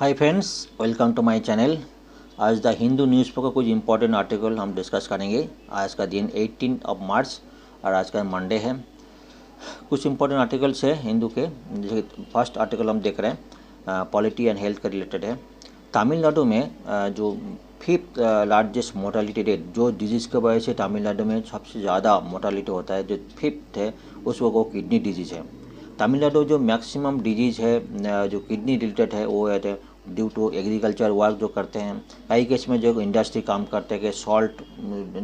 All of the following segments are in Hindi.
Hi friends, welcome to my channel. आज द हिंदू न्यूज़पेपर का कुछ इंपॉर्टेंट आर्टिकल हम डिस्कस करेंगे। आज का दिन 18 मार्च और आज का मंडे है। कुछ इंपॉर्टेंट आर्टिकल्स है हिंदू के। जैसे फर्स्ट आर्टिकल हम देख रहे हैं, पॉलिटी एंड हेल्थ का रिलेटेड है। तमिलनाडु में जो फिफ्थ लार्जेस्ट मोर्टालिटी रेट, जो डिजीज़ की वजह से तमिलनाडु में सबसे ज़्यादा मोर्टालिटी होता है, जो फिफ्थ है उसको वो किडनी डिजीज़ है। तमिलनाडु जो मैक्सिमम डिजीज़ है जो किडनी रिलेटेड है वो है ड्यू टू एग्रीकल्चर वर्क जो करते हैं। कई केस में जो इंडस्ट्री काम करते हैं कि सॉल्ट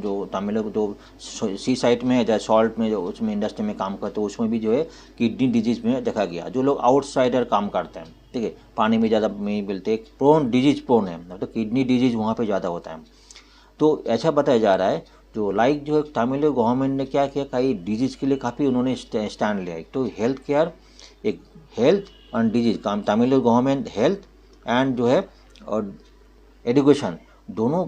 जो तमिलनाडु जो सी साइड में है, जैसे सॉल्ट में जो उसमें इंडस्ट्री में काम करते हैं, उसमें भी जो है किडनी डिजीज़ में देखा गया। जो लोग आउटसाइडर काम करते हैं, ठीक है, पानी में ज़्यादा नहीं मिलते, प्रोन डिजीज प्रोन है, तो किडनी डिजीज़ वहाँ पर ज़्यादा होता है। तो ऐसा बताया जा रहा है जो जो है तमिलनाडु गवर्नमेंट ने क्या किया, कई डिजीज़ के लिए काफ़ी उन्होंने स्टैंड लिया। एक तो हेल्थ केयर, एक हेल्थ एंड डिजीज काम, तमिलनाडु गवर्नमेंट हेल्थ एंड जो है और एजुकेशन दोनों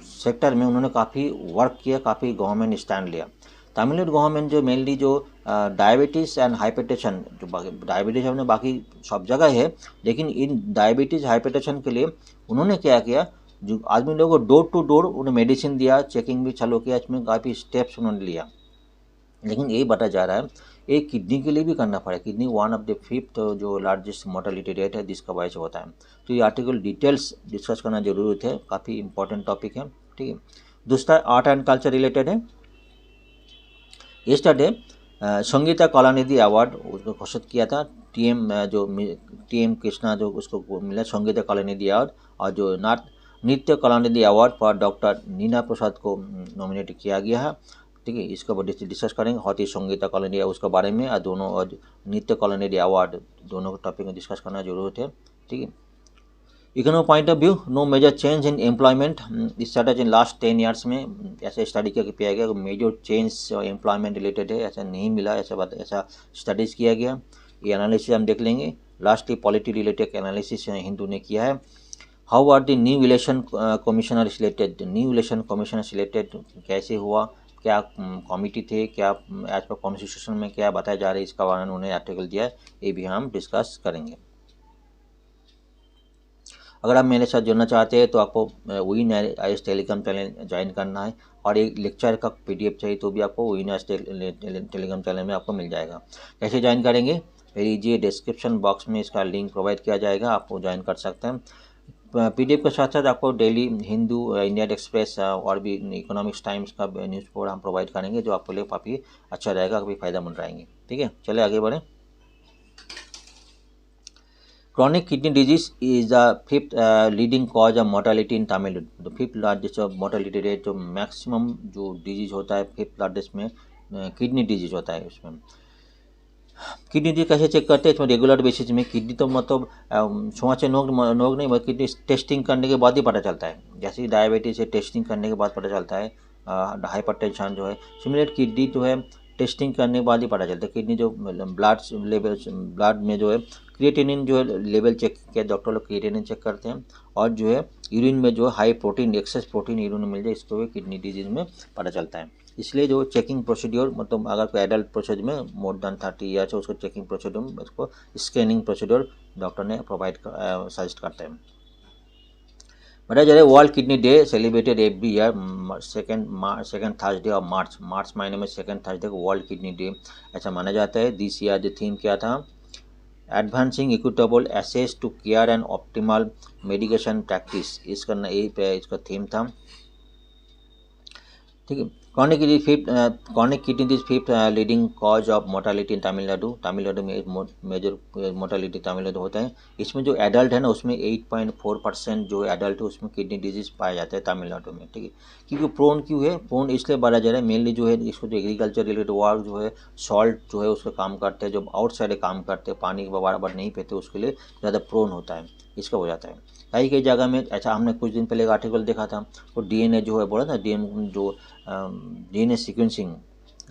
सेक्टर में उन्होंने काफ़ी वर्क किया, काफ़ी गवर्नमेंट स्टैंड लिया। तमिलनाडु गवर्नमेंट जो मेनली जो डायबिटीज़ एंड हाइपरटेंशन, जो डायबिटीज़ हमने बाकी सब जगह है, लेकिन इन डायबिटीज़ हाइपरटेंशन के लिए उन्होंने क्या किया, जो आदमी लोगों को डोर टू डोर उन्हें मेडिसिन दिया, चेकिंग भी चालू किया, इसमें काफ़ी स्टेप्स उन्होंने लिया। लेकिन यही बताया जा रहा है एक किडनी के लिए भी करना पड़ा। Kidney one of the fifth जो लार्जेस्ट मोर्टालिटी रेट है जिसका वजह से होता है। तो ये आर्टिकल डिटेल्स डिस्कस करना जरूरी है, काफ़ी इंपॉर्टेंट टॉपिक है, ठीक है। दूसरा आर्ट एंड कल्चर रिलेटेड है। यस्टरडे संगीता कलानिधि अवार्ड उसको घोषित किया था। टीएम कृष्णा जो उसको मिला संगीता कलानिधि अवार्ड, और जो नृत्य कलानिधि अवार्ड पर डॉक्टर नीना प्रसाद को नॉमिनेट किया गया है, ठीक है। इसके ऊपर डिस्कस करेंगे हॉटी संगीता कलानिधि उसके बारे में, और दोनों और नृत्य कलानिधि अवार्ड दोनों के टॉपिक में डिस्कस करना जरूरत है, ठीक है। Economic point of view, no major change in employment status in last 10 years में ऐसा स्टडी किया गया। मेजर चेंज एम्प्लॉयमेंट रिलेटेड है ऐसा नहीं मिला, ऐसा स्टडीज़ किया गया। ये एनालिसिस हम देख लेंगे। Lastly polity related analysis Hindu ने किया है। How are the new election commissioner selected, new election commissioner selected कैसे हुआ, क्या कमिटी थे, क्या एज पर कॉन्स्टिट्यूशन में क्या बताया जा रहा है, इसका बारे में उन्होंने आर्टिकल दिया है, ये भी हम डिस्कस करेंगे। अगर आप मेरे साथ जुड़ना चाहते हैं तो आपको win IAS Telegram channel join करना है, और एक लेक्चर का पीडीएफ चाहिए तो भी आपको विन आईएएस टेलीग्राम चैनल में आपको मिल जाएगा। कैसे ज्वाइन करेंगे, लीजिए डिस्क्रिप्शन बॉक्स में इसका लिंक प्रोवाइड किया जाएगा, आपको ज्वाइन कर सकते हैं। पीडीएफ के साथ साथ आपको डेली हिंदू, इंडियन एक्सप्रेस और भी इकोनॉमिक्स टाइम्स का न्यूज़ पेपर हम प्रोवाइड करेंगे, जो आपके लिए काफ़ी अच्छा रहेगा, काफ़ी फ़ायदेमंद रहेंगे, ठीक है। चलिए आगे बढ़ें। Chronic kidney disease is the fifth leading cause of mortality in Tamil Nadu. The fifth largest of mortality rate, जो मैक्सिमम जो डिजीज होता है फिफ्थ लार्जेस्ट में किडनी डिजीज होता है। उसमें किडनी डिजीज कैसे चेक करते हैं, इसमें रेगुलर बेसिस में किडनी तो मतलब छुआ से नोक नहीं, मतलब किडनी टेस्टिंग करने के बाद ही पता चलता है। जैसे डायबिटीज है टेस्टिंग करने के बाद पता चलता है, हाइपरटेंशन जो है, सिमिलर किडनी जो है टेस्टिंग करने के बाद ही पता चलता है। किडनी जो ब्लड में जो है क्रिएटिनिन जो है लेवल चेक किया, डॉक्टर लोग क्रिएटिनिन चेक करते हैं, और जो है यूरिन में जो high protein, access protein urine में मिल जाए, इसको भी किडनी डिजीज में पता चलता है। इसलिए जो चेकिंग प्रोसीड्योर, मतलब अगर कोई एडल्ट प्रोसीड्योर में मोर देन 30 ईयर्स है, उसको चेकिंग प्रोसीड्योर में उसको स्कैनिंग प्रोसीड्योर डॉक्टर ने प्रोवाइड सजेस्ट करते हैं। बताया जा रहा है world kidney day celebrated every year second Thursday of March महीने में सेकेंड थर्सडे को वर्ल्ड किडनी डे ऐसा माना जाता है। दिस ईयर जो थीम क्या था, advancing equitable access to care and optimal medication practice, इसका थीम था, ठीक है। Chronic kidney disease fifth leading cause of mortality in Tamil Nadu में मेजर मोर्टालिटी तमिलनाडु होता है। इसमें जो एडल्ट है ना, उसमें 8.4% जो एडल्ट है उसमें किडनी डिजीज पाया जाता है तमिलनाडु में, ठीक है। क्योंकि प्रोन क्यों है, प्रोन इसलिए बढ़ा जा रहा है मेनली जो है इसको जो एग्रीकल्चर रिलेटेड वर्क जो है, सॉल्ट जो है उसका काम करते हैं, जो आउटसाइड काम करते हैं, पानी के बराबर नहीं पीते, उसके लिए ज़्यादा प्रोन होता है, इसका हो जाता है। कई जगह में ऐसा, हमने कुछ दिन पहले एक आर्टिकल देखा था, वो डीएनए जो है बोला था, डीएनए सीक्वेंसिंग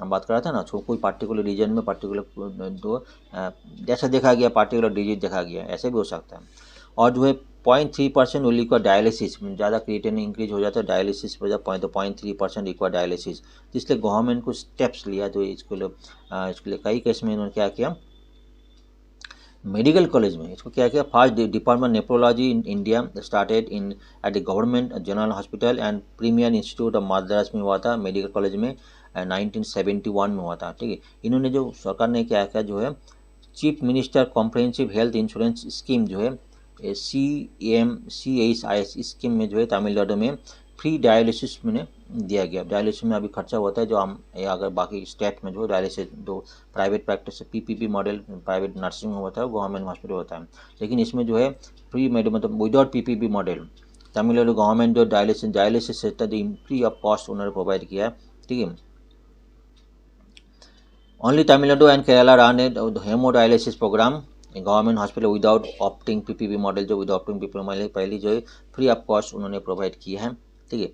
हम बात कर रहा था ना, तो कोई पार्टिकुलर रीजन में पार्टिकुलर दो जैसा देखा गया, पार्टिकुलर डिजीज देखा गया, ऐसे भी हो सकता है। और जो है 0.3% वो रिक्वायर डायलिसिस, ज़्यादा क्रिएटिनिन इंक्रीज हो जाता है, डायलिसिस पर जब 0.3% रिक्वायर डायलिसिस, इसलिए गवर्नमेंट को स्टेप्स लिया जो इसके लिए कई केस में इन्होंने क्या किया, मेडिकल कॉलेज में इसको क्या किया, first department nephrology in India started in at the government general hospital and premier institute of Madras में हुआ था, मेडिकल कॉलेज में 1971 में हुआ था। ठीक है, इन्होंने जो सरकार ने क्या किया जो है chief minister comprehensive health insurance scheme जो है CMCHIS स्कीम में जो है तमिलनाडु में फ्री डायलिसिस में दिया गया। डायलिसिस में अभी खर्चा होता है जो हम अगर बाकी स्टेट में जो डायलिसिस जो private practice PPP model private nursing होता है गवर्नमेंट हॉस्पिटल होता है, लेकिन इसमें जो है फ्री मतलब without PPP model Tamil Nadu government जो dialysis centre free of cost उन्होंने प्रोवाइड किया है। ठीक है, only Tamil Nadu and Kerala run a haemodialysis programme government hospital without opting PPP model, जो विदाउट ऑप्टिंग PPP मॉडल पहली जो है फ्री ऑफ कॉस्ट उन्होंने प्रोवाइड किया है। ठीक है,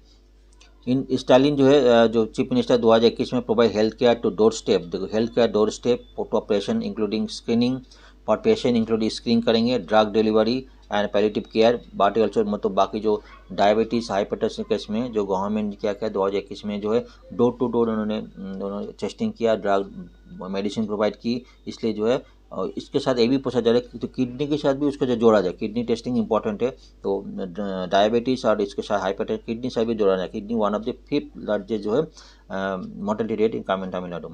इन स्टालिन जो है जो चीफ मिनिस्टर 2021 में provide health care to door step, देखो health care door step operation including screening for patient including screen करेंगे, drug delivery and palliative care, बाकी ऑल्सो मतलब बाकी जो डायबिटीज़ हाइपरटेंशन केस में जो गवर्नमेंट क्या क्या 2021 में जो है डोर टू डोर उन्होंने टेस्टिंग किया, ड्रग मेडिसिन प्रोवाइड की, इसलिए जो है और इसके साथ ये भी पूछा जा रहा है तो किडनी के साथ भी उसको जो जोड़ा जाए, किडनी टेस्टिंग इंपॉर्टेंट है, तो डायबिटीज़ और इसके साथ हाइपरटेंशन किडनी से भी जोड़ा जाए। Kidney one of the 5th largest जो है mortality rate in Tamil Nadu.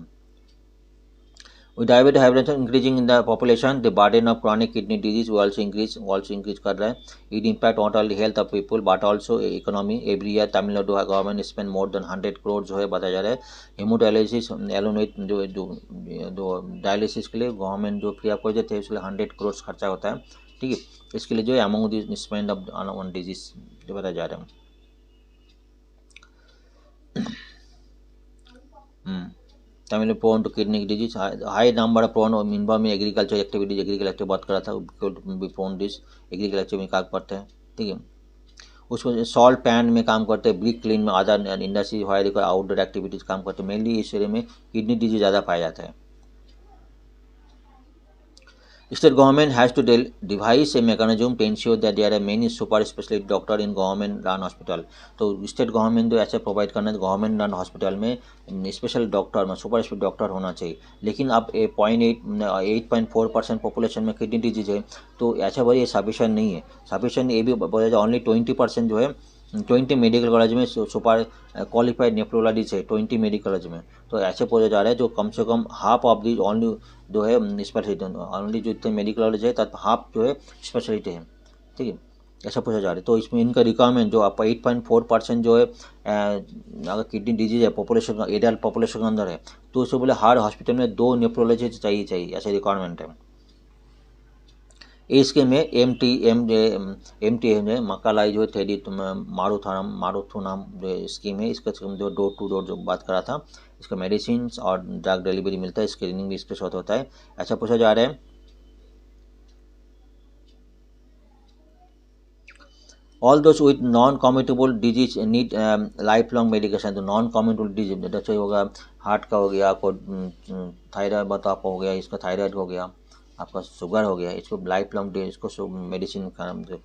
With diabetes hypertension increasing in the population, the burden of chronic kidney disease will also increase कर रहा है। It impact not only health of people but also economy. Every year Tamil Nadu government spend more than 100 crore जो है बताया जा रहा है हेमोडायलिसिस एलोनेट जो डायलिसिस के लिए गवर्नमेंट जो फ्री ऑफ कॉस्ट देते हैं उसके लिए 100 करोड़ खर्चा होता है। ठीक है, इसके लिए जो है among the spend on disease जो बताया जा रहा है। Tamil prone to kidney disease high number of prone involve agriculture activities बात करा था प्रोन डिज एग्रीकल्चर में काम करते हैं। ठीक है, उसमें सॉल्ट पैन में काम करते हैं, ब्रिक क्लीन में other industry wire outdoor activities काम करते हैं। मेनली इस एरिया में किडनी डिजीज ज़्यादा पाया जाता है। State government has to devise a mechanism to ensure that there are many super specialist doctor in government run hospital। तो स्टेट गवर्नमेंट जो ऐसे प्रोवाइड करना है गवर्नमेंट रन हॉस्पिटल में स्पेशल डॉक्टर में सुपर स्पेशल डॉक्टर होना चाहिए। लेकिन अब 8.4% पॉपुलेशन में किडनी डिजीज है, तो ऐसा भाई ये सफिशिएंट नहीं है। सफिशिएंट ये भी बोला जाए ओनली 20% जो है 20 मेडिकल कॉलेज में सुपर क्वालिफाइड नेफ्रोलॉजिस्ट है 20 मेडिकल कॉलेज में, तो ऐसे पूछा जा रहा है जो कम से कम हाफ ऑफ दी ओनली जो है स्पेशलिटी ओनली जो इतने मेडिकल कॉलेज है तब हाफ जो है स्पेशलिटी है। ठीक है, ऐसा पूछा जा रहा है। तो इसमें इनका रिक्वायरमेंट जो आप 8.4% जो है अगर किडनी डिजीज है पॉपुलेशन का एडल्ट पॉपुलेशन के अंदर है तो उससे बोले हर हॉस्पिटल में 2 नेफ्रोलॉजिस्ट चाहिए ऐसा रिक्वायरमेंट है। इसके में MT है मकालाई जो थेडी मारुथुनाम जो स्कीम है, इसका जो डोर टू डोर जो बात करा था, इसका मेडिसिन और ड्रग डिलीवरी मिलता है, स्क्रीनिंग भी इसके साथ होता है। ऐसा पूछा जा रहा है। All those with non commutable disease need life long medication. तो नॉन कम्यूटेबल डिजीज जैसे होगा हार्ट का हो गया, आपको थायराइड बताओ हो गया, इसका थायराइड हो गया, आपका शुगर हो गया, इसको लाइफ लॉन्ग इसको मेडिसिन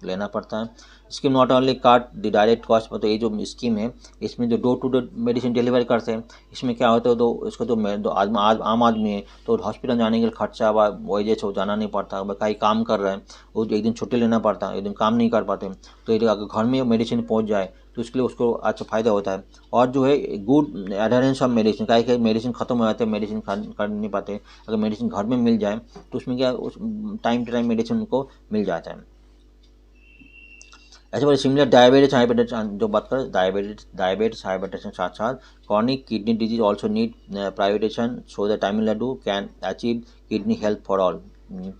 लेना पड़ता है। Scheme not only cut the direct cost, मतलब ये जो स्कीम है इसमें जो door to door medicine deliver करते हैं इसमें क्या होता है तो इसको तो आम आदमी है तो हॉस्पिटल जाने के लिए खर्चा वही जैसे जाना नहीं पड़ता, कहीं काम कर रहे हैं वो एक दिन छुट्टी लेना पड़ता है, एक दिन काम नहीं कर पाते, तो ये अगर घर में मेडिसिन पहुँच जाए तो इसके लिए उसको अच्छा फ़ायदा होता है। और जो है गुड एडहेरेंस ऑफ मेडिसिन, कहीं मेडिसिन खत्म हो जाते हैं, मेडिसिन कर नहीं पाते, अगर मेडिसिन घर में मिल जाए तो उसमें क्या उस टाइम टू टाइम मेडिसिन को मिल जाता है। ऐसे बोले सिमिलर डायबिटीज हाइपरटेंशन जो बात करें डायबिटीज हाइपरटेंशन साथ साथ chronic kidney disease also need privatisation so that Tamil Nadu can achieve kidney health for all.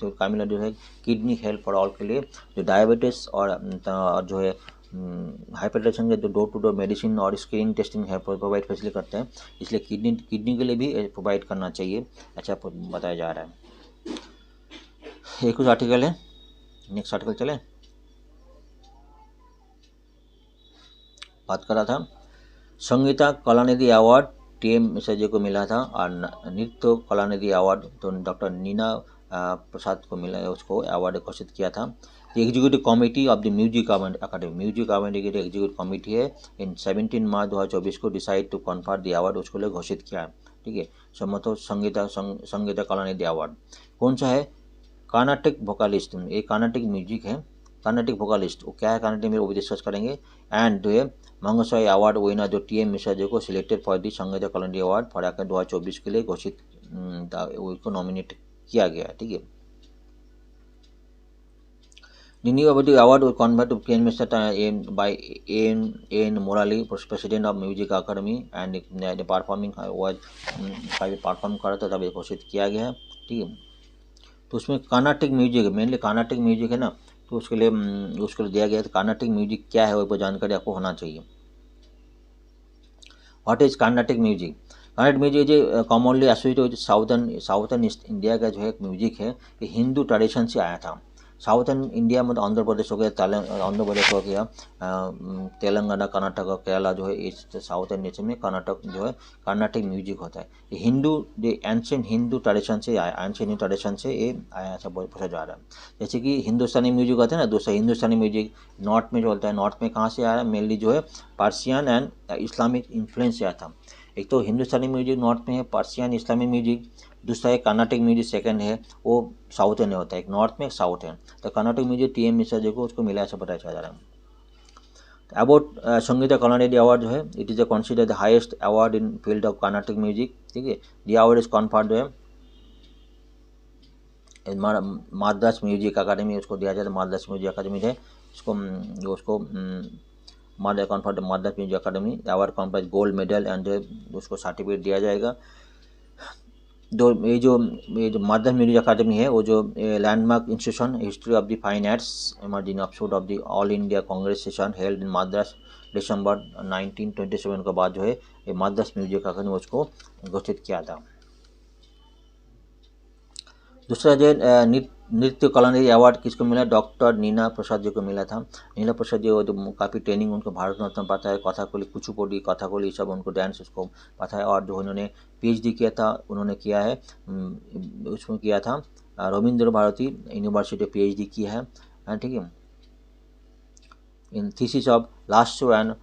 तो तमिलनाडु है किडनी हेल्थ फॉर ऑल के लिए जो डायबिटीज और जो है हाइपरटेंशन के जो डोर टू डोर मेडिसिन और स्क्रीन टेस्टिंग है प्रोवाइड फैसिलिटी करते हैं, इसलिए किडनी के लिए भी प्रोवाइड करना चाहिए, अच्छा बताया जा रहा है। एक कुछ आर्टिकल है, नेक्स्ट आर्टिकल चले बात करा था। संगीता कलानिधि अवार्ड TM सजे को मिला था और नृत्य कलानिधि अवार्ड तो डॉक्टर नीना प्रसाद को मिला है, उसको अवार्ड घोषित किया था। Executive committee of the music academy music academy की एग्जीक्यूटिव कमेटी है इन 17 मार्च 2024 को decide to confer the award उसको लिए घोषित किया है। ठीक है, मतलब संगीता कलानिधि अवार्ड कौन सा है कार्नाटिक वोकालिस्ट, ये कार्नाटिक म्यूजिक है, कार्नाटिक वोकालिस्ट वो क्या है कार्नाटिक में वो भी डिस्कस करेंगे। एंड जो है मंगसाई अवार्ड विनर जो टी एम मिश्रा जी को सिलेक्टेड फॉर दी संगीता कॉलोनी अवार्ड फॉर 2024 के लिए घोषित उसको नॉमिनेट किया गया, ठीक है। The new award was conferred to Prime Minister by A.N. Murali, President of Music Academy, and the performing was perform करा था तब घोषित किया गया है, ठीक है। तो उसमें Carnatic music, mainly Carnatic music है ना, तो उसके लिए दिया गया है। तो कार्नाटिक म्यूजिक क्या है वो जानकारी आपको होना चाहिए। What is Carnatic music? Carnatic music जो commonly associated southern east India का जो है एक म्यूजिक है, ये हिंदू ट्रेडिशन से आया था। साउथर्न इंडिया में आंध्र प्रदेश हो गया, आंध्र प्रदेश हो गया, तेलंगाना, कर्नाटक, केरला जो है इस साउथर्न नेशन में कर्नाटक जो है कार्नाटिक म्यूजिक होता है। ये हिंदू जो एंशिएंट हिंदू ट्रेडिशन से आया, एंशिएंट ट्रेडिशन से ये आया ऐसा पूछा जा रहा है। जैसे कि हिंदुस्तानी म्यूजिक होता है ना, दूसरा हिंदुस्तानी म्यूजिक नॉर्थ में जो होता है, नॉर्थ में कहाँ से आया, मेनली जो है पर्शियन एंड इस्लामिक इन्फ्लुएंस से आया था। एक तो हिंदुस्तानी म्यूजिक नॉर्थ में है, पर्शियन इस्लामिक म्यूजिक, दूसरा है कर्नाटिक म्यूजिक सेकंड है, वो साउथ में होता है, एक नॉर्थ में एक साउथ है। तो Carnatic music T M Mishra ji को उसको मिला ऐसा पता चला जा रहा है। अबाउट संगीता कॉलोनी अवार्ड जो है, it is consider the highest award in field of Carnatic music, ठीक है। द अवार्ड इज कॉन्फर्ड जो है माद्रास म्यूजिक अकादमी, उसको दिया जाता है। माद्रास म्यूजिक अकादमी है उसको conferred Madras music academy award conferred gold medal and उसको सर्टिफिकेट दिया जाएगा। ये जो माद्रास म्यूजिक अकादमी है वो जो landmark institution history of the fine arts emerging episode of the all India Congress session held in Madras December 1927 के बाद जो है ये माद्रास म्यूजिक अकादमी उसको घोषित किया था। दूसरा जो नृत्य कलाकारी अवार्ड किसको मिला? डॉक्टर नीना प्रसाद जी को मिला था। नीना प्रसाद जी जो काफ़ी ट्रेनिंग उनको भारत रत्न पता है, कथाकली, कुचिपुड़ी, कथाकली सब उनको डांस उसको पता है। और जो उन्होंने पीएचडी किया था उन्होंने किया है उसमें किया था रविंद्र भारती यूनिवर्सिटी पीएचडी किया है, ठीक है। In thesis of Lasya and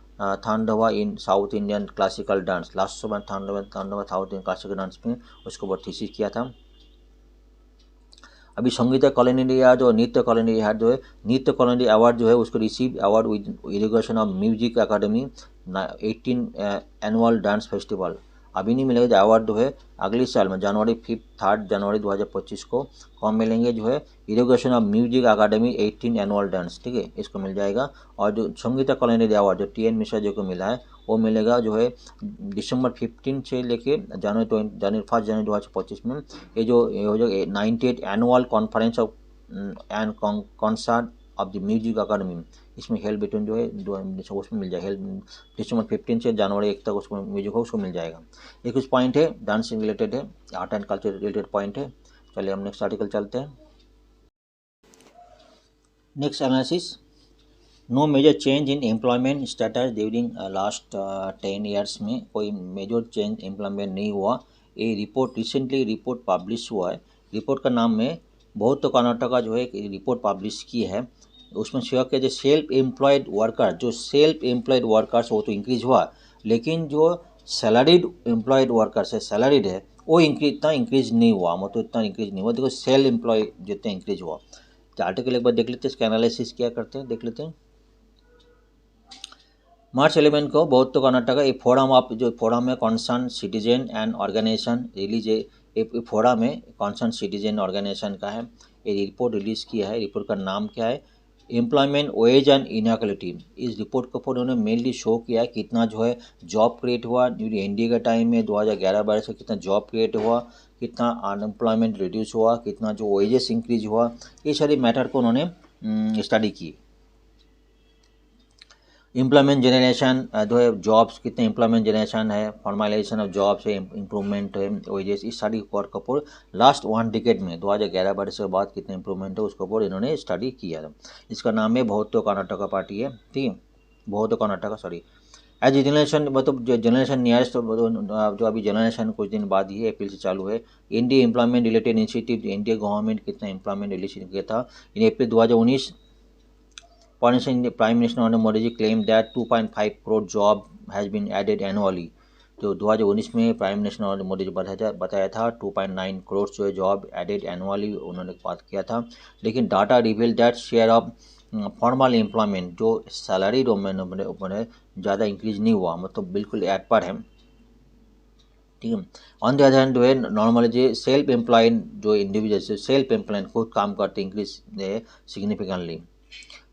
Tandava in South Indian classical dance, Lasya and Tandava South Indian classical dance में उसको बहुत थीसिस किया था। अभी संगीता कॉलोनी या जो नृत्य कॉलोनी है जो है नृत्य कॉलोनी अवार्ड जो है उसको receive award with irrigation of music academy 18 annual dance festival. अभी नहीं मिलेगा, जो अवार्ड जो है अगले साल में जनवरी 3 जनवरी 2025 को कौन मिलेंगे? जो है irrigation of music academy 18 annual dance, ठीक है, इसको मिल जाएगा। और जो संगीता कॉलोनी अवार्ड जो टी एन मिश्रा जी को मिला है वो मिलेगा जो है दिसंबर 15 से लेके जनवरी 1 जनवरी 2025 में। ये जो 98 annual conference of and concert of the music Academy, इसमें हेल्प बिटवीन जो है उसमें मिल जाएगा। हेल्प दिसंबर 15 से जनवरी 1 तक उसको म्यूजिक हो उसको मिल जाएगा। ये कुछ पॉइंट है डांसिंग रिलेटेड है, art and culture related point है। चलिए हम नेक्स्ट आर्टिकल चलते हैं। Next analysis, no major change in employment status during last 10 years में कोई मेजर चेंज एम्प्लॉयमेंट नहीं हुआ। ये रिपोर्ट रिसेंटली रिपोर्ट पब्लिश हुआ है। रिपोर्ट का नाम में बहुत तो कर्नाटका जो है एक रिपोर्ट पब्लिश की है, उसमें शेयर किया जो सेल्फ एम्प्लॉयड वर्कर, जो सेल्फ एम्प्लॉयड वर्कर्स वो तो इंक्रीज हुआ, लेकिन जो सैलरीड एम्प्लॉयड वर्कर्स है, सैलरीड है, वो इतना इंक्रीज नहीं हुआ, मतलब इतना इंक्रीज नहीं हुआ। देखो सेल्फ एम्प्लॉय जितना इंक्रीज हुआ। तो आर्टिकल एक बार देख लेते हैं, इसका एनालिसिस क्या करते हैं देख लेते हैं। मार्च 11 को बहुत तो कर्नाटका एक फोरम ऑफ जो फोरम है concern citizen and organisation release, एक फोरम है कॉन्सर्न सिटीजन ऑर्गेनाइजेशन का है, ये रिपोर्ट रिलीज़ किया है। रिपोर्ट का नाम क्या है? Employment wage and inequality. इस रिपोर्ट के ऊपर उन्होंने मेनली शो किया है कितना जो है जॉब क्रिएट हुआ ड्यूरिंग एनडीए के टाइम में 2011-12 से, कितना जॉब क्रिएट हुआ, कितना अनएम्प्लॉयमेंट रिड्यूस हुआ, कितना जो वेजेस इंक्रीज हुआ, ये सारी मैटर को उन्होंने स्टडी की। एम्प्लॉयमेंट जनरेशन जो है जॉब्स कितने एम्प्लॉयमेंट जनरेशन है, फॉर्मलाइजेशन ऑफ जॉब्स है, इम्प्रूवमेंट है वेजेस, इस सारी और के ऊपर लास्ट 1 डिकेड में 2011-12 से बाद कितने इम्प्रूवमेंट है उसके ऊपर इन्होंने स्टडी किया था। इसका नाम है बहुत कर्नाटका पार्टी है, ठीक है, बहुत कर्नाटका सॉरी। एज जनरेशन मतलब जो जनरेशन नियरेस्ट जो अभी जनरेशन कुछ दिन बाद ही अप्रैल से चालू है। India employment related initiative, India government कितना एम्प्लॉयमेंट रिलेटेड किया था इन अप्रैल 2019। Prime Minister Narendra Modi ji claimed that 2.5 crore job has been added annually. जो 2019 में प्राइम मिनिस्टर नरेंद्र मोदी जी बताया था 2.9 करोड़ जो है जॉब एडेड एनुअली उन्होंने बात किया था। लेकिन data reveal that share of formal employment जो सैलरी में ज़्यादा इंक्रीज नहीं हुआ, मतलब बिल्कुल एट पर है, ठीक है। ऑन द अदर हैंड जो है नॉर्मली जो सेल्फ एम्प्लॉयड जो इंडिविजुअल सेल्फ एम्प्लॉयड खुद काम करते increase significantly.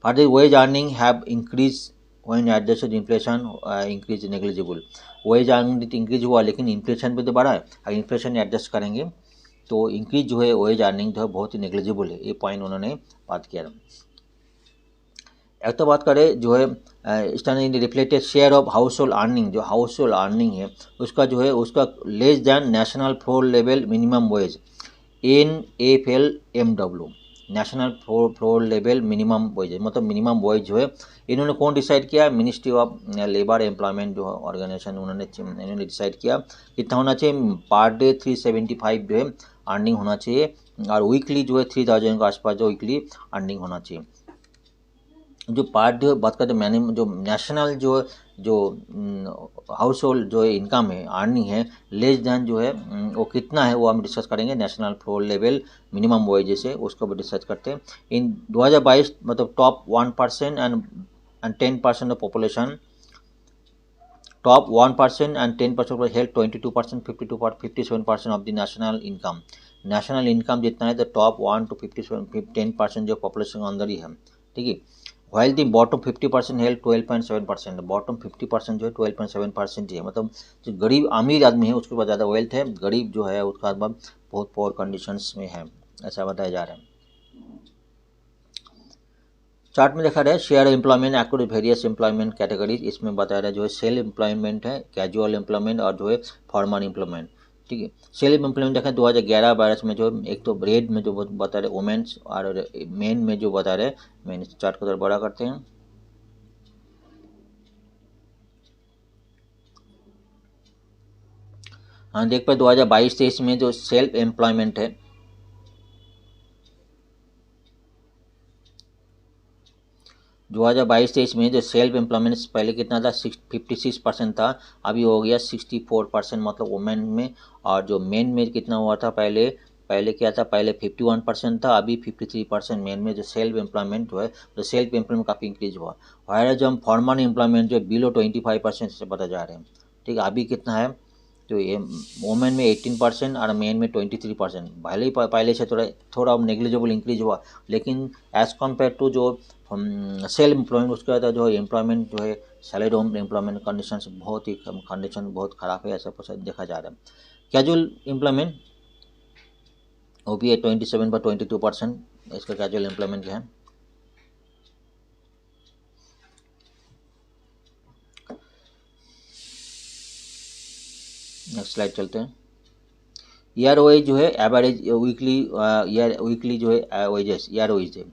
Further wage earning have increase when adjusted inflation increase negligible. Wage earning increase हुआ लेकिन इन्फ्लेशन भी तो बढ़ा है, अगर इन्फ्लेशन एडजस्ट करेंगे तो इंक्रीज जो है वेज अर्निंग जो है बहुत ही नेग्लिजिबल है, ये पॉइंट उन्होंने बात किया था। एक तो बात करें जो है standard reflected share of house hold earning, जो हाउस होल्ड अर्निंग है उसका जो है उसका less than national floor level minimum wage NFLMW, national floor level minimum wage, मतलब मिनिमम वेज जो है इन्होंने कौन डिसाइड किया, मिनिस्ट्री ऑफ लेबर एम्प्लॉयमेंट जो ऑर्गेनाइजेशन उन्होंने डिसाइड किया कितना होना चाहिए पर डे 375 जो है अर्निंग होना चाहिए, और वीकली जो है 3000 के आसपास जो वीकली अर्निंग होना चाहिए। जो पार्ट बात करते मैंने जो नेशनल जो हाउस होल्ड जो इनकम है अर्निंग है लेस दैन जो है वो कितना है वो हम डिस्कस करेंगे national floor level minimum wage से, उसको भी डिस्कस करते हैं। इन 2022 मतलब top 1% and 10% of population, top 1% and 10% health 22%, 57% of the national income. National income जितना है तो टॉप 1 to 10% जो पॉपुलेशन के अंदर ही है, ठीक है। While the bottom 50% health 12.7%, bottom 50% जो है 12.7% ही है, मतलब जो गरीब अमीर आदमी है उसके पास ज़्यादा वेल्थ है, गरीब जो है उसका बाद बहुत पोअर कंडीशंस में है, ऐसा बताया जा रहा है। चार्ट में देखा रहा है share employment according various employment categories, इसमें बताया रहा है जो है सेल्फ एम्प्लॉयमेंट है, कैजुअल एम्प्लॉयमेंट और जो है फॉर्मल एम्प्लॉयमेंट, ठीक है। सेल्फ एम्प्लॉयमेंट देखा 2011-12 में जो एक तो रेड में जो बता रहे वुमेन्स और मेन में जो बता रहे, मैंने चार्ट को थोड़ा बड़ा करते हैं। हाँ देख पाए 2022-23 में जो सेल्फ एम्प्लॉयमेंट है 2022-23 में जो सेल्फ एम्प्लॉयमेंट पहले कितना था 56% था, अभी हो गया 64%, मतलब वुमेन में। और जो मेन में कितना हुआ था पहले पहले क्या था, पहले 51% था, अभी 53% मेन में जो सेल्फ एम्प्लॉयमेंट जो है तो सेल्फ एम्प्लॉयमेंट काफ़ी इंक्रीज हुआ। और जो हम फॉर्मल एम्प्लॉयमेंट जो बिलो 25% से बता जा रहे हैं, ठीक है। अभी कितना है तो ये वुमेन में 18% और मेन में 23%, भले ही पहले से थोड़ा नेग्लिजिबल इंक्रीज हुआ, लेकिन एज़ कम्पेयर टू जो सेल्फ एम्प्लॉयमेंट उसका था जो एम्प्लॉयमेंट जो है सैलरी एम्प्लॉयमेंट कंडीशन बहुत ही कंडीशन बहुत ख़राब है, ऐसा देखा जा रहा है। कैजुअल एम्प्लॉयमेंट वो भी है 27-22%, इसका कैजुअल एम्प्लॉयमेंट है। नेक्स्ट स्लाइड चलते हैं। ईयर वाइज जो है एवरेज वीकली जो है वेजेस ईयर वाइज है,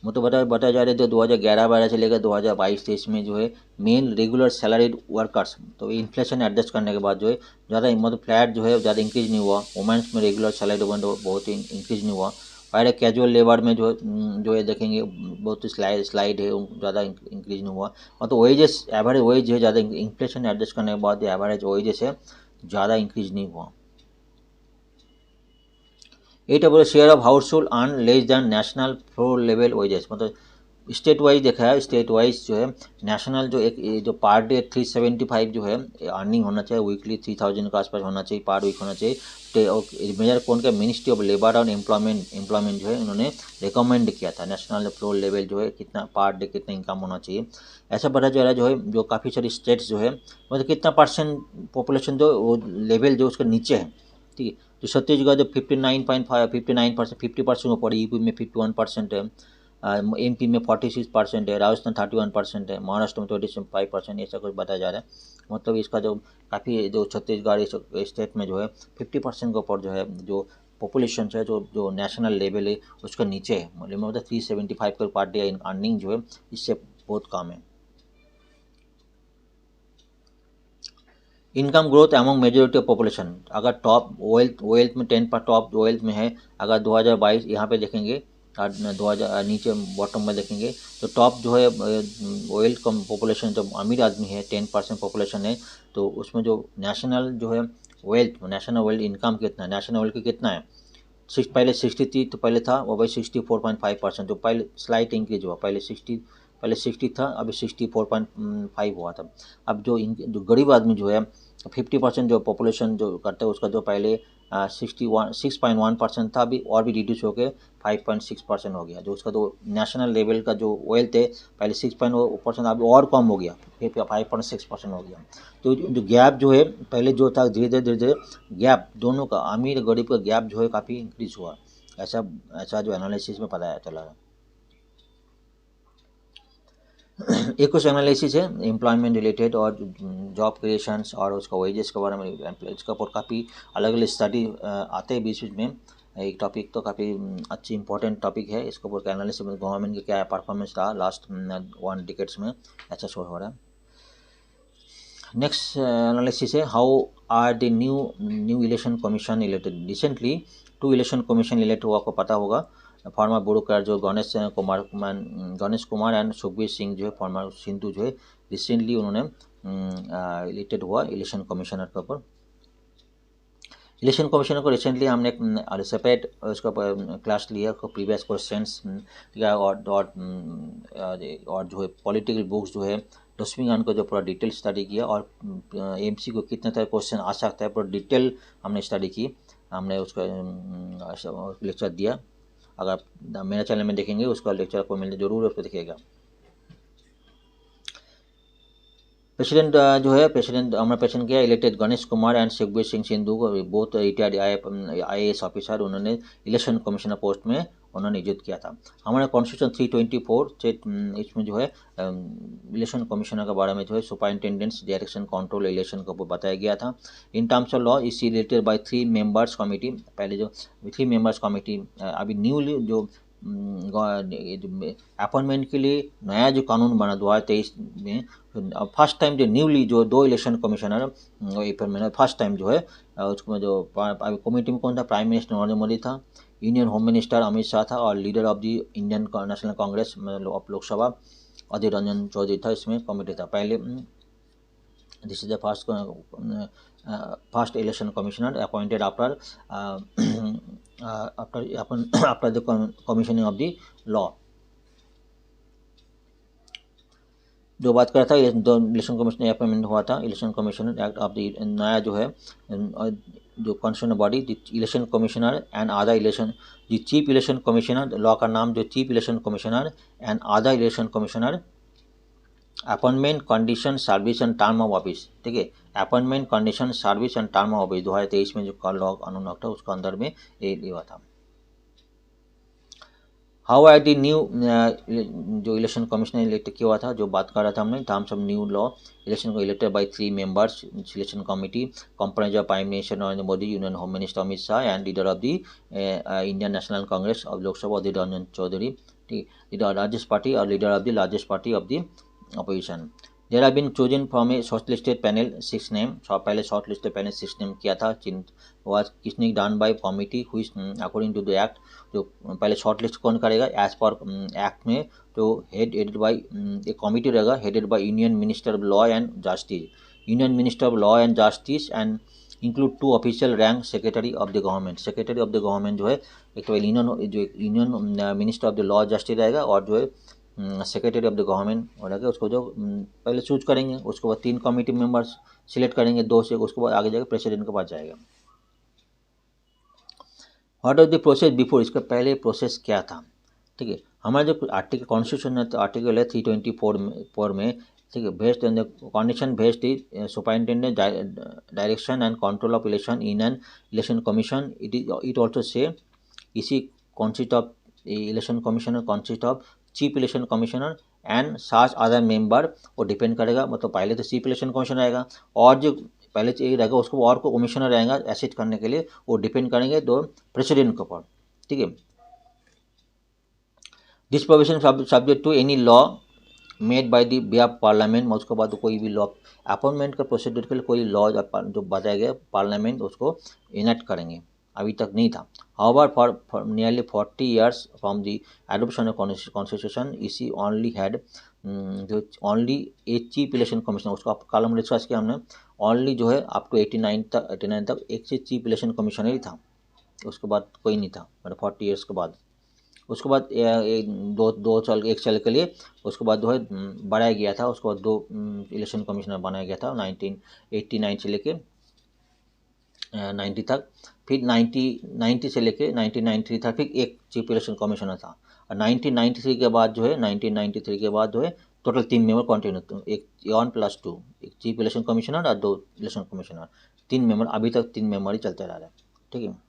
मतलब बताया जा रहा है तो 2011-12 से लेकर 2022-23 में जो है मेन रेगुलर सैलरीड वर्कर्स, तो इन्फ्लेशन एडजस्ट करने के बाद जो है ज़्यादा मतलब फ्लैट जो है ज़्यादा इंक्रीज नहीं हुआ, वुमेंस में रेगुलर सैलरीड बहुत ही इंक्रीज नहीं हुआ। और कैजुअल लेबर में जो है देखेंगे बहुत स्लाइड है, ज़्यादा इंक्रीज नहीं हुआ, मतलब वेजेस एवरेज वेज है ज़्यादा इन्फ्लेशन एडजस्ट करने के बाद एवरेज वेजेस है ज़्यादा इंक्रीज नहीं हुआ। 8 share of house hold earn less than national floor level wages, मतलब स्टेट वाइज देखा है, स्टेट वाइज जो है नेशनल जो एक जो पर डे 375 जो है अर्निंग होना चाहिए, वीकली 3000 के आसपास होना चाहिए, पर वीक होना चाहिए। मेजर कौन का मिनिस्ट्री ऑफ लेबर और एम्प्लॉयमेंट जो है उन्होंने रिकमेंड किया था नेशनल फ्लोर लेवल जो है कितना पर डे कितना इनकम होना चाहिए। ऐसा पता चला जो है जो काफ़ी सारी स्टेट्स जो है मतलब कितना परसेंट पॉपुलेशन जो वो लेवल जो उसके नीचे है, ठीक है। तो छत्तीसगढ़ जो 59% 50% ऊपर, यूपी में 51% है, एमपी में 46% है, राजस्थान 31% है, महाराष्ट्र में 25%, ऐसा कुछ बताया जा रहा है। मतलब इसका जो काफ़ी जो छत्तीसगढ़ इस स्टेट में जो है 50% के ऊपर जो है जो पॉपुलेशन है जो नेशनल लेवल है उसका नीचे है, मतलब 375 का पर डे अर्निंग जो है इससे बहुत कम है। Income growth among majority of population, अगर टॉप वेल्थ में 10 पर टॉप वेल्थ में है, अगर 2022 यहाँ पे देखेंगे और 2000 नीचे बॉटम में देखेंगे तो टॉप जो है ऑयल कम पॉपुलेशन, जब अमीर आदमी है 10% पॉपुलेशन है, तो उसमें जो नेशनल जो है नेशनल वेल्थ इनकम कितना है, नेशनल वेल्थ कितना है, पहले 63 तो पहले था, वो भाई 64.5%, जो पहले स्लाइट इंक्रीज हुआ, पहले 60 था, अभी 64.5 हुआ था। अब जो गरीब आदमी जो है 50% जो पॉपुलेशन जो करता है उसका जो पहले 6.1% था, अभी और भी रिड्यूस होकर 5.6% हो गया। जो उसका जो नेशनल लेवल का जो वेल्थ है पहले 6% अभी और कम हो गया, फिर 5.6% हो गया। तो जो गैप जो है पहले जो था धीरे धीरे गैप दोनों का, अमीर गरीब का गैप जो है काफ़ी इंक्रीज हुआ, ऐसा जो एनालिसिस में पता चला। एक कुछ एनालिसिस है एम्प्लॉयमेंट रिलेटेड और जॉब क्रिएशंस और उसका वेजेस के बारे में, इसका ऊपर काफ़ी अलग अलग स्टडी आते हैं बीच बीच में। एक टॉपिक तो काफ़ी अच्छी इंपॉर्टेंट टॉपिक है, इसके ऊपर एनालिसिस में गवर्नमेंट का क्या परफॉर्मेंस रहा लास्ट 1 डिकेड्स में, ऐसा शो हो रहा है। नेक्स्ट एनालिसिस है how are the new election commission elected. Recently 2 election commission elect हुआ, आपको पता होगा। फॉर्मर ब्यूरोक्रेट जो गणेश कुमार एंड सुखबीर सिंह जो है फॉर्मर सिंधु जो है रिसेंटली उन्होंने इलेक्टेड हुआ इलेक्शन कमिश्नर के ऊपर। इलेक्शन कमिश्नर को रिसेंटली हमने एक सेपरेट उसका क्लास लिया, प्रीवियस क्वेश्चंस, ठीक है, और जो है पॉलिटिकल बुक्स जो है रश्मिकांत को जो पूरा डिटेल स्टडी किया, और एमसी को कितने तरह क्वेश्चन आ सकता है पूरा डिटेल हमने स्टडी की, हमने उसका लेक्चर दिया। अगर मेरे चैनल में देखेंगे उसका लेक्चर आपको मिलने जरूर उसको देखिएगा। प्रेसिडेंट जो है हमारा प्रेसिडेंट क्या इलेक्टेड गणेश कुमार एंड सुखबीर सिंह सिंधु को, बहुत रिटायर्ड IAS ऑफिसर, उन्होंने इलेक्शन कमिश्नर पोस्ट में उन्होंने नियुक्त किया था। हमारा कॉन्स्टिट्यूशन 324 से इसमें जो है इलेक्शन कमिश्नर के बारे में जो है सुपरिटेंडेंट्स डायरेक्शन कंट्रोल इलेक्शन को बताया गया था। In terms of law is related by 3 members committee. पहले जो 3 मेंबर्स कमिटी, अभी न्यूली जो अपॉइंटमेंट के लिए नया जो कानून बना 2023 में, फर्स्ट टाइम जो न्यूली जो 2 इलेक्शन कमिश्नर अप्रैल में फर्स्ट टाइम जो है उसमें जो कमेटी में कौन था, प्राइम मिनिस्टर नरेंद्र मोदी था, union home minister Amit Shah था, और leader of the Indian National Congress of Lok Sabha Adhir Ranjan Chowdhury था, इसमें कमेटी था पहले। This is the first election commissioner appointed after the commissioning of the law. जो बात कर रहा था इलेक्शन कमीशन अपॉइंटमेंट हुआ था, election commission act of the नया जो है जो constitutional body election commissioner and आधा इलेक्शन, जो चीफ इलेक्शन कमिश्नर, लॉ का नाम जो चीफ इलेक्शन कमिश्नर एंड आधा election commissioner, appointment condition service and term of office, ठीक है, appointment condition service and term of office 2023 में जो लॉ कानून था उसका अंदर में ये हुआ था। हाउ आर दी न्यू जो इलेक्शन कमिश्नर इलेक्ट किया हुआ था, जो बात कर रहा था हमने terms of new law election को elected by 3 members selection committee comprise of prime minister Narendra Modi, union home minister Amit Shah and leader of the Indian National Congress of Lok Sabha Adhir Ranjan Chowdhury, ठीक, लीडर लार्जेस्ट पार्टी और leader of the largest party of the opposition. There have been chosen from a shortlisted panel 6 name. पहले shortlisted panel 6 name किया था, was किसने done by committee which according to the act, जो पहले shortlist कौन करेगा as per act में, तो headed by एक committee रहेगा headed by Union Minister of Law and Justice, Union Minister of Law and Justice and include 2 official rank secretary of the government. secretary of the government जो है एक तो union minister of the law justice रहेगा, और जो है सेक्रेटरी ऑफ द गवर्नमेंट हो जाएगा, उसको जो पहले चूज करेंगे, उसके बाद 3 कमेटी मेंबर्स सिलेक्ट करेंगे 2 से, उसके बाद आगे जाकर प्रेसिडेंट के पास जाएगा। What of the process before, इसका पहले प्रोसेस क्या था, ठीक है, हमारा जो आर्टिकल कॉन्स्टिट्यूशन है आर्टिकल है 324 में, ठीक है, based on the condition based superintendent direction and control of election in an election commission, it also say इसी consist of election commissioner consist of chief election commissioner and सात अदर मेंबर, वो डिपेंड करेगा, मतलब पहले तो चीफ इलेक्शन कमिश्नर रहेगा और जो पहले चाहिए रहेगा उसको और को कमिश्नर रहेगा एसिस्ट करने के लिए, वो डिपेंड करेंगे दो प्रेसिडेंट के ऊपर, ठीक है। This provision subject to any law made by the way of parliament, उसके बाद कोई भी लॉ अपॉइंटमेंट का प्रोसीड्यूर के लिए कोई लॉ जो बताया गया पार्लियामेंट उसको इनेक्ट करेंगे, अभी तक नहीं था। However for nearly 40 years from the adoption of constitution EC only had जो only a chief election commissioner, उसको आप कॉलम डिस्कस किया हमने। ओनली जो है अप टू 89 तक एक से चीफ इलेक्शन कमीशनर ही था, उसके बाद कोई नहीं था, मतलब 40 years के बाद। उसके बाद दो साल एक साल के लिए उसके बाद जो है बढ़ाया गया था, उसके बाद 2 इलेक्शन कमिश्नर बनाया गया था 1989 से लेके 90 तक। फिर 90 से लेके 1993 तक फिर एक चीफ इलेक्शन कमिश्नर था। और 1993 के बाद जो है 1993 के बाद जो है टोटल 3 मेंबर कंटिन्यू, एक 1+2, एक चीफ इलेक्शन कमिश्नर और 2 इलेक्शन कमिश्नर, 3 मेंबर, अभी तक 3 मेंबर ही चलते रह रहे हैं। ठीक है।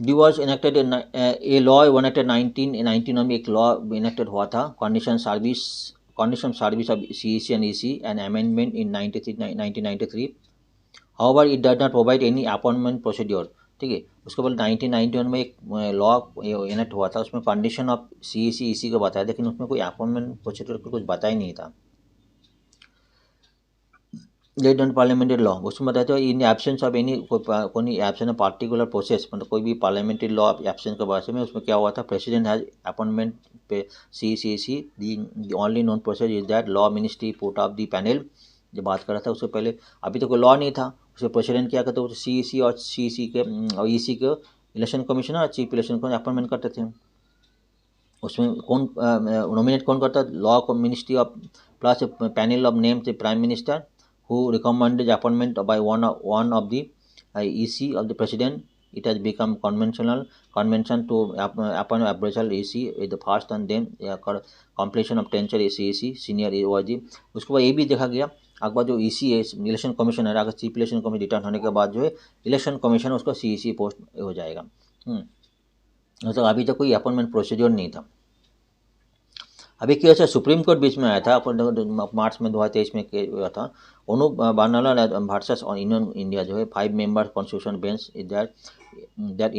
D was enacted a law enacted 1991 में एक लॉ इनेक्टेड हुआ था, condition service of CEC and EC and amendment in 1993। However it does not provide any appointment procedure. ठीक है। उसके बाद 1991 में एक लॉ इनेक्ट हुआ था, उसमें कंडीशन ऑफ सीईसी ईसी को बताया, लेकिन उसमें कोई अपॉइंटमेंट प्रोसीड्योर को कुछ बताया ही नहीं था। लेट एंड पार्लियामेंट्री लॉ, उसमें बताते हैं इन एब्सेंस ऑफ एनी कोई एब्सेंस ऑफ पार्टिकुलर प्रोसेस, मतलब कोई भी पार्लियामेंट्री लॉ एब्सेंस के बारे में, उसमें क्या हुआ था, प्रेसिडेंट हैज अपॉइंटमेंट पे see the only known process is that law ministry put off the panel. जो बात कर रहा था उससे पहले अभी तो कोई लॉ नहीं था, उसके प्रेसिडेंट क्या करते, सी और सी के और ईसी के इलेक्शन कमीशनर और चीफ इलेक्शन को अपॉइंटमेंट करते थे। उसमें कौन नॉमिनेट कौन करता, लॉ को ministry of plus panel of name से prime minister who recommended appointment by one of the EC of the president. It has become convention to appoint aboriginal EC with the first and then completion of tenure EC senior was the। उसके बाद ये भी देखा गया अगर जो EC है इलेक्शन कमीशन है, अगर चीफ इलेक्शन कमीशन रिटर्न होने के बाद जो है इलेक्शन कमीशन उसका CEC पोस्ट हो जाएगा। मतलब अभी तक कोई अपॉइंटमेंट प्रोसीड्योर नहीं था। अभी क्या है, सुप्रीम कोर्ट बीच में आया था मार्च में 2023 में हुआ था। ओनू बार्नाला वर्सेस यूनियन इंडिया जो है 5 member constitution bench is that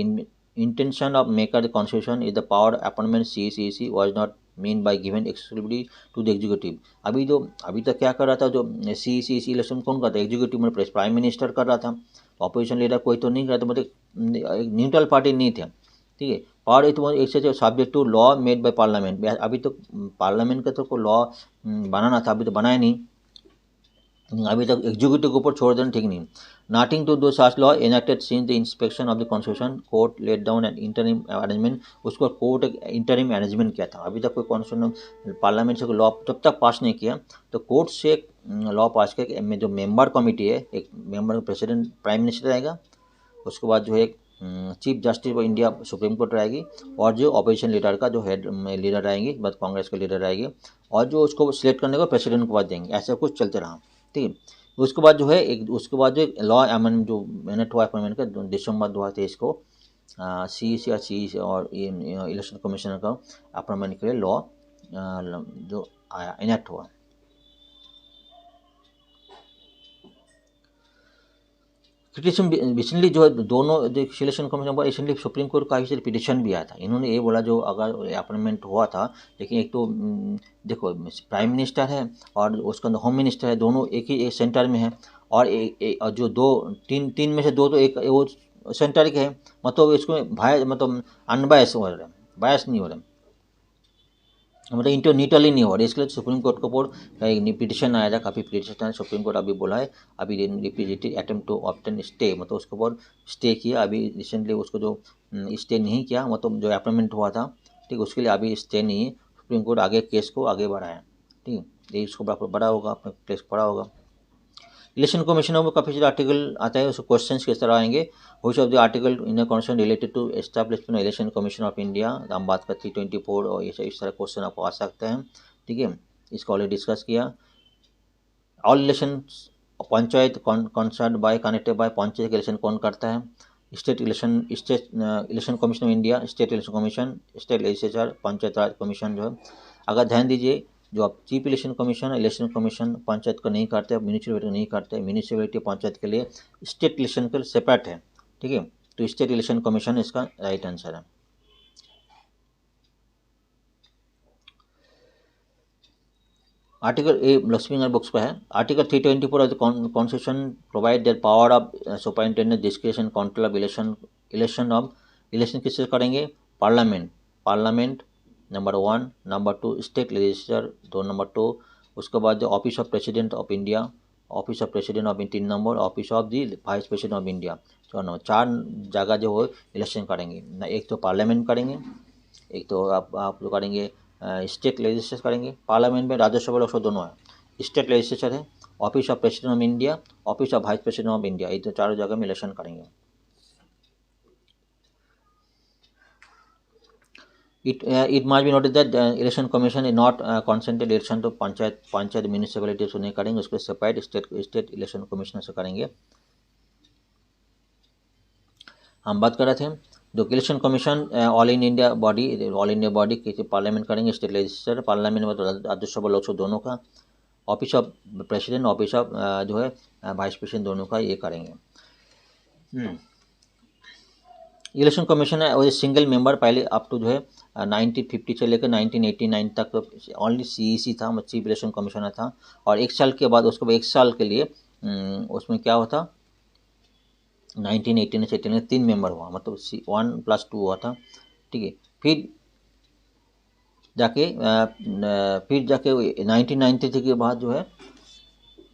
intention of maker the constitution is the power appointment CEC was not mean by given exclusively to the executive. अभी तक क्या कर रहा था, जो CEC इलेक्शन कौन करता है, एग्जीक्यूटिव में प्राइम मिनिस्टर कर रहा था, अपोजिशन लीडर कोई तो नहीं कर रहा था, मतलब एक न्यूट्रल पार्टी नहीं थे। ठीक है। और इट वॉज एक subject to law made by parliament. अभी तो पार्लियामेंट का तो कोई लॉ बनाना था, अभी तो बनाया नहीं, अभी तक एग्जीक्यूटिव के ऊपर छोड़ देना ठीक नहीं। Nothing to do such law enacted since the inspection of the constitution court let down and interim arrangement. उसको कोर्ट एक इंटरिम अरेंजमेंट किया था, अभी तक कोई कॉन्स्टिट्यूशन पार्लियामेंट से कोई लॉ जब तक पास नहीं किया तो कोर्ट से एक लॉ पास किया। जो मेंबर कमेटी है, एक मेंबर प्रेसिडेंट प्राइम मिनिस्टर रहेगा, उसके बाद जो है chief justice of India supreme court रहेगी, और जो अपोजिशन लीडर का जो हेड लीडर रहेंगी, बस कांग्रेस के लीडर रहेगी, और जो उसको सिलेक्ट करने को प्रेसिडेंट को बाद देंगे। ऐसा कुछ चलते रहा। ठीक है। उसके बाद जो है उसके बाद जो लॉ अमेंडमेंट जो मिनट हुआ अपॉइंटमेंट का दिसंबर 2023 को CEC और इलेक्शन कमीशनर का अपॉइंटमेंट के लिए लॉ जो आया इनेक्ट हुआ। पिटिशन रिसेंटली जो है दोनों जो सिलेक्शन कमीशन पर रिसेंटली सुप्रीम कोर्ट का काफ़ी पिटिशन भी आया था। इन्होंने ये बोला जो अगर अपॉइंटमेंट हुआ था, लेकिन एक तो देखो प्राइम मिनिस्टर है और उसके अंदर होम मिनिस्टर है, दोनों एक ही एक सेंटर में है, और और जो तीन में से दो तो एक वो सेंटर के है, मतलब इसको भाई मतलब अनबायस हो रहे हैं, बायस नहीं हो रहे, मतलब न्यूट्रली नहीं हो रहा। इसके लिए सुप्रीम कोर्ट के ऊपर एक पिटिशन आया था, काफ़ी पिटिशन है। सुप्रीम कोर्ट अभी बोला है अभी representative attempt to obtain stay, मतलब उसके ऊपर स्टे किया अभी रिसेंटली, उसको जो स्टे नहीं किया, मतलब जो अपॉइंटमेंट हुआ था, ठीक, उसके लिए अभी स्टे नहीं है। सुप्रीम कोर्ट आगे केस को आगे बढ़ाया। ठीक, ये इसको बड़ा होगा, अपना केस बड़ा होगा। इलेक्शन कमीशनर में काफ़ी सारे आर्टिकल आता है, उसको क्वेश्चन किस तरह आएंगे, which of the article in a constitution related to establishment election commission of India, हम बात करते 324 और ये इस तरह क्वेश्चन आप आ सकते हैं। ठीक है, इसको ऑलरेडी डिस्कस किया। All election panchayat concern bye connected by panchayat election कौन करता है, state election commission of India, state election commission, state legislature, panchayat Raj commission जो है। अगर ध्यान दीजिए, जो आप चीफ इलेक्शन कमीशन पंचायत को नहीं करते, म्यूनिसिपैलिटी नहीं करते, म्यूनिसिपैलिटी पंचायत के लिए स्टेट इलेक्शन के लिए सेपरेट है। ठीक है, तो स्टेट इलेक्शन कमीशन इसका राइट आंसर है। आर्टिकल ए लक्ष्मी बुक्स पे है। Article 324 of the constitution provide that power of superintendent discretion control of election किससे करेंगे? Parliament number 1, number 2 state legislature 2, number 2 उसके बाद जो office of president of India, office of president of 3 number, office of the vice president of India 4 number. 4 जगह जो हो इलेक्शन करेंगे ना। एक तो पार्लियामेंट करेंगे, एक तो आप जो करेंगे स्टेट लेजिस्लेचर करेंगे। पार्लियामेंट में राज्यसभा लोकसभा दोनों है। स्टेट लेजिस्लेचर है, office of president of India, office of vice president of India, ये तो चारों जगह में इलेक्शन करेंगे। It must be noted that election commission is not consented election to panchayat municipality से नहीं करेंगे, उसको सेपरेट स्टेट इलेक्शन कमीशन से करेंगे। हम बात कर रहे थे जो election commission all India body किसी पार्लियामेंट करेंगे, स्टेट लेजिस्लेचर पार्लियामेंट में तो राज्यसभा लोकसभा दोनों का, office of president office of जो है वाइस प्रेसिडेंट दोनों का ये करेंगे। इलेक्शन कमीशन है वो सिंगल मेंबर पहले अप टू जो है 1950 से लेकर 1989 तक तो ओनली CEC था, चीफ इलेक्शन कमिश्नर था। और 1 साल के बाद उसको 1 साल के लिए उसमें क्या होता 1989 से 89 3 मेंबर हुआ, मतलब 1+2 हुआ था, ठीक है। फिर जाके 1993 के बाद जो है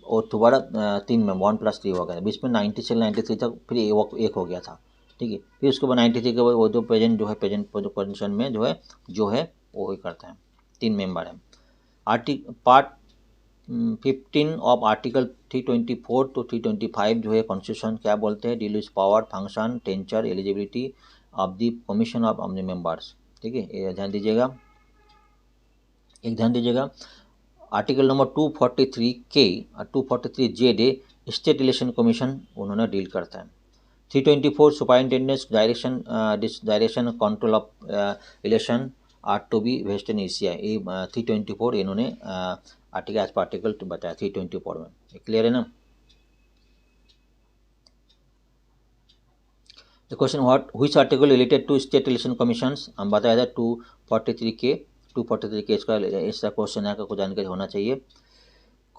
वो दोबारा 3 मेंबर 1+3 हो गया, बीच में 90 से 93 तक फिर एक हो गया था, ठीक है। फिर उसके बाद 93 के बाद वो जो प्रेजेंट पोजीशन में जो है वो ही करता है, 3 मेंबर है। पार्ट 15 ऑफ आर्टिकल 324 to 325 जो है कॉन्स्टिट्यूशन क्या बोलते हैं? Deal with power, function, tincture, eligibility of the commission of the members, ठीक है। ये ध्यान दीजिएगा, एक ध्यान दीजिएगा। आर्टिकल नंबर 243K और 243J the state election commission उन्होंने डील करता है। 324 superintendents direction control of election are to be vest in Asia, ये 324 इन्होंने आर्टिकल तो बताया 324 में, क्लियर है ना। The question which article related to state election commissions, हम बताया था 243K इसका क्वेश्चन है, आपको जानकारी होना चाहिए।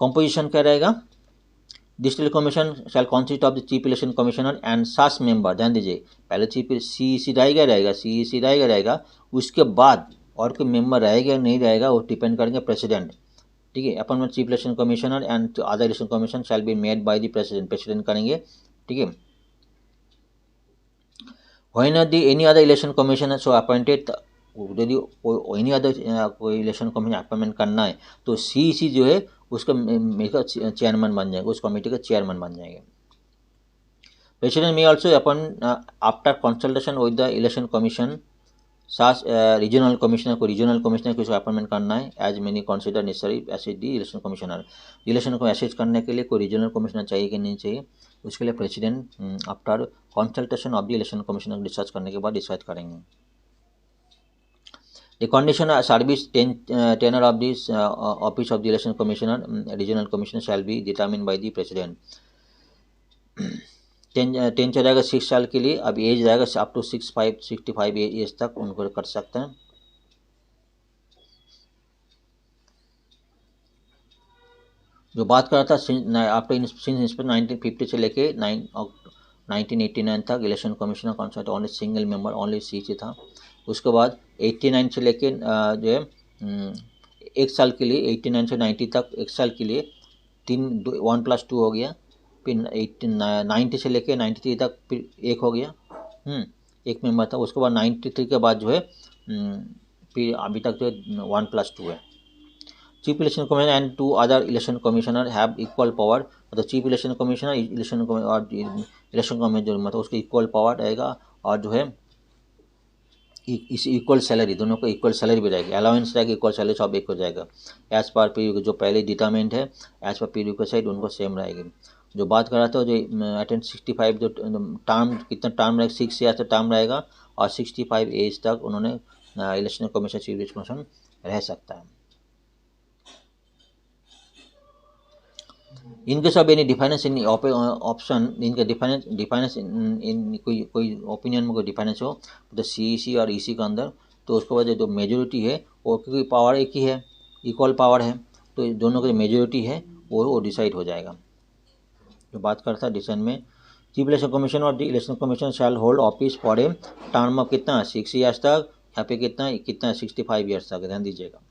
कॉम्पोजिशन क्या रहेगा? District commission shell consist of the chief election commissioner and सास मेंबर, ध्यान दीजिए पहले CEC रहेगा, उसके बाद और कोई मेंबर रहेगा नहीं रहेगा वो डिपेंड करेंगे प्रेसिडेंट, ठीक है। Appointment chief election commissioner and other election commission shall be made by the president करेंगे, ठीक है। When the any other election commission so appointed, यदि एनी अदर कोई इलेक्शन कमीशन अपॉइंटमेंट करना है तो CEC जो है उसका चेयरमैन बन जाएगा, उस कमेटी का चेयरमैन बन जाएंगे। प्रेसिडेंट में also appoint after consultation with the election commission सास रीजनल कमिश्नर को अपॉइंटमेंट करना है as many consider necessary as the election commissioner. Election को एसेस करने के लिए कोई रीजनल कमिश्नर चाहिए कि नहीं चाहिए, उसके लिए president after consultation of the election commissioner discuss करने के बाद डिसाइड करेंगे। The condition service tenure of this office of the election commissioner, regional commissioner shall be determined by the president. Tincture रहेगा 6 साल के लिए, अब एज रहेगा अप टू 65 एज तक उनको कर सकते हैं। जो बात कर रहा था आफ्टर 1950 से लेके 1989 तक election commissioner concept only single member only CEC था। उसके बाद 89 से लेके जो है 1 साल के लिए 89 से 90 तक 1 साल के लिए 1+2 हो गया। फिर 90 से लेके 93 तक फिर 1 हो गया, एक मेंबर था। उसके बाद 93 के बाद जो है फिर अभी तक जो है 1+2 है। Chief election commissioner and 2 other election commissioner have equal power, मतलब chief election commissioner election commissioner जो मतलब उसको इक्वल पावर रहेगा और जो है इस इक्वल सैलरी, दोनों को इक्वल सैलरी भी रहेगी, अलाउंस रहेगा, इक्वल सैलरी सब एक हो जाएगा। एज पर पीयू जो पहले डिटरमेंट है एज पर पीयू के साइड उनको सेम रहेगी। जो बात कर रहा था जो अटेंड 65 जो टर्म कितना टर्म रहेगा 6 ईयर तक टर्म रहेगा और 65 एज तक उन्होंने election commission chief election commission रह सकता है। In case of any difference in option, इनका डिफाइनेंस इन कोई ओपिनियन में कोई डिफाइनेंस हो तो CEC और EC के अंदर, तो उसके बाद जो मेजोरिटी है वो क्योंकि पावर एक ही है, इक्वल पावर है, तो दोनों की मेजोरिटी है वो डिसाइड हो जाएगा। जो बात करता है डिसीजन में, चीफ इलेक्शन कमीशन और the election commission shall hold office for a term of कितना 6 ईयर्स तक, यहाँ पे कितना 65 ईयर्स तक, ध्यान दीजिएगा।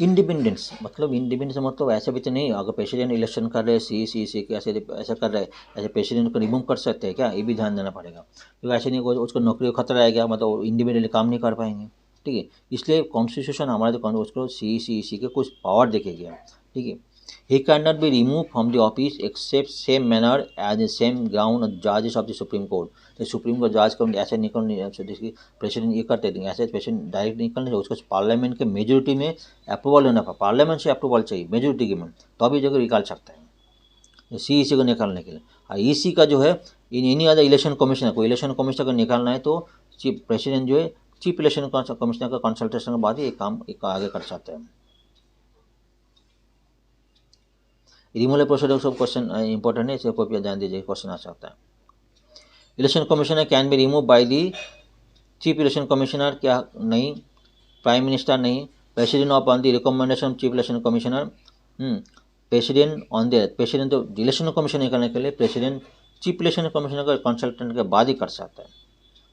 इंडिपेंडेंस मतलब ऐसे भी तो नहीं, अगर प्रेसिडेंट इलेक्शन कर रहे हैं सी के ऐसे ऐसा कर रहे हैं, ऐसे प्रेसिडेंट को रिमूव कर सकते हैं क्या, ये भी ध्यान देना पड़ेगा। क्योंकि ऐसे नहीं उसको नौकरी का खतरा रहेगा, मतलब इंडिपेंडेंटली काम नहीं कर पाएंगे। ठीक है, इसलिए कॉन्स्टिट्यूशन हमारे तो उसको सी के कुछ पावर देखे गया। ठीक है, he cannot be removed from the office except same manner as the same ground of judges of the Supreme Court। तो सुप्रीम कोर्ट जज को ऐसे निकल नहीं, जैसे प्रेसिडेंट ये करते थे ऐसे प्रेसिडेंट डायरेक्ट निकलने चाहिए, उसको पार्लियामेंट के मेजोरिटी में अप्रूवल होना पड़ा, पार्लियामेंट से अप्रूवल चाहिए मेजोरिटी के में, तो अभी जगह निकाल सकता है सी को निकालने के लिए। और ईसी का जो है इन्हीं अदर इलेक्शन कमीशनर को, इलेक्शन कमीशनर को निकालना है तो चीफ प्रेसिडेंट जो है चीफ इलेक्शन कमीशनर का कंसल्टेशन के बाद ही एक काम आगे कर सकते हैं। रिमूवल प्रोसीजर सब क्वेश्चन इंपॉर्टेंट है, इसे कॉपी ध्यान दीजिए, क्वेश्चन आ सकता है। Election commissioner can be remove by the chief election commissioner, क्या नहीं, प्राइम मिनिस्टर नहीं, president of on the recommendation chief election commissioner, president on the president तो इलेक्शन कमीशन निकालने के लिए प्रेसिडेंट चीफ इलेक्शन कमिश्नर का कंसल्टेंट के बाद ही कर सकता है,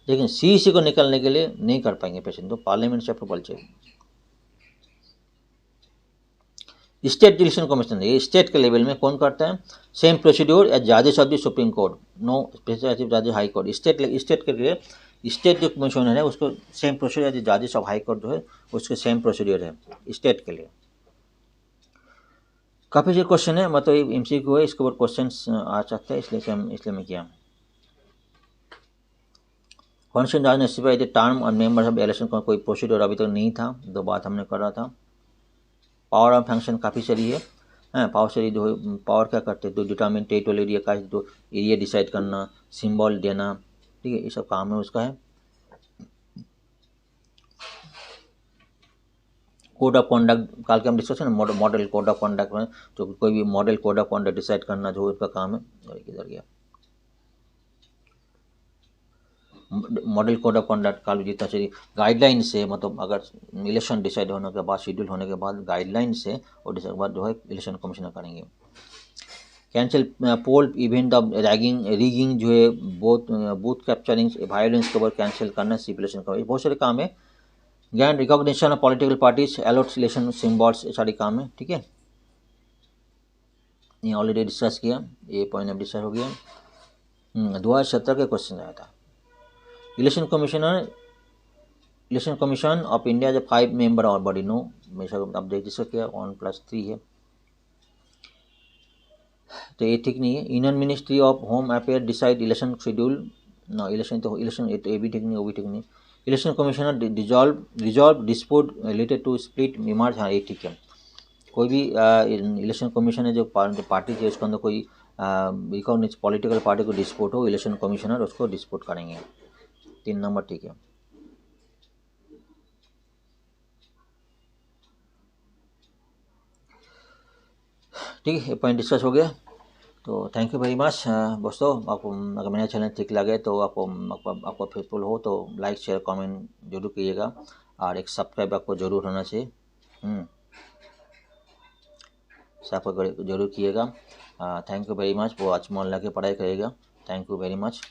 लेकिन सी को निकालने के लिए नहीं कर पाएंगे प्रेसिडेंट, तो पार्लियामेंट से अप्रूवल चाहिए। स्टेट इलेक्शन कमीशन ये स्टेट के लेवल में कौन करता है, सेम प्रोसीड्योर एज जजेस of the supreme court, no specific जजेस हाई कोर्ट। स्टेट के लिए स्टेट जो कमिश्नर है उसको सेम प्रोसीड्योर एज जजेस ऑफ हाई कोर्ट जो है उसके सेम प्रोसीड्योर है स्टेट के लिए। काफ़ी जो क्वेश्चन है, मतलब एमसीक्यू है, इसके ऊपर क्वेश्चन आ सकते हैं, इसलिए मैं किया। कॉन्स्टिट्यूशन जज ने स्पेसिफाई द टर्म और मेंबर्स ऑफ इलेक्शन का कोई प्रोसीड्योर अभी तक नहीं था, दो बात हमने कर रहा था। पावर ऑफ फंक्शन काफ़ी सारी है, पावर सारी जो पावर क्या करते हैं, तो डिटर्मिन टेरिटोरियल एरिया का जो एरिया डिसाइड करना, सिंबल देना, ठीक है, ये सब काम है उसका है। कोड ऑफ कॉन्डक्ट कल के हम डिस्कस करें, मॉडल कोड ऑफ कॉन्डक्ट में जो कोई भी model code of conduct decide करना जो उसका काम है, किधर गया मॉडल कोड ऑफ कॉन्डक्ट का जितना चाहिए गाइडलाइन से, मतलब अगर इलेक्शन डिसाइड होने के बाद शेड्यूल होने के बाद गाइडलाइन से और डिसाइड बाद जो है इलेक्शन कमिश्नर करेंगे। Cancel poll event of ragging rigging जो है बूथ कैप्चरिंग वायलेंस के ऊपर कैंसिल करना चीफ इलेक्शन का, बहुत सारे काम है। ज्ञान recognition of political parties allot election symbols, ये सारे काम है। ठीक है, ये ऑलरेडी डिस्कस किया, ये पॉइंट अब डिस्कस हो गया। 2017 का क्वेश्चन आया था। इलेक्शन कमीशन ऑफ इंडिया जब 5 मेंबर और बॉडी, नो हमेशा अब देख डिस्कस किया, 1+3 है, तो ये ठीक नहीं है। Union ministry of home affair decide election schedule, ना इलेक्शन ये भी ठीक नहीं, वो भी ठीक नहीं। Election commissioner resolve dispute related to split emerge, हाँ ये ठीक है। कोई भी इलेक्शन कमीशन है जो पार्टी है उसके अंदर कोई पॉलिटिकल पार्टी को डिस्प्यूट हो, इलेक्शन कमिश्नर उसको डिस्प्यूट करेंगे, 3 नंबर ठीक है। ठीक है, ये पॉइंट डिस्कस हो गया, तो थैंक यू वेरी मच दोस्तों। आपको अगर मेरा चैनल ठीक लगे तो आपको फेसफुल हो तो लाइक शेयर कमेंट जरूर कीजिएगा, और एक सब्सक्राइब आपको ज़रूर होना चाहिए, सब्सक्राइब जरूर कीजिएगा। थैंक यू वेरी मच, वो आज मन लगे पढ़ाई करिएगा। Thank you very much.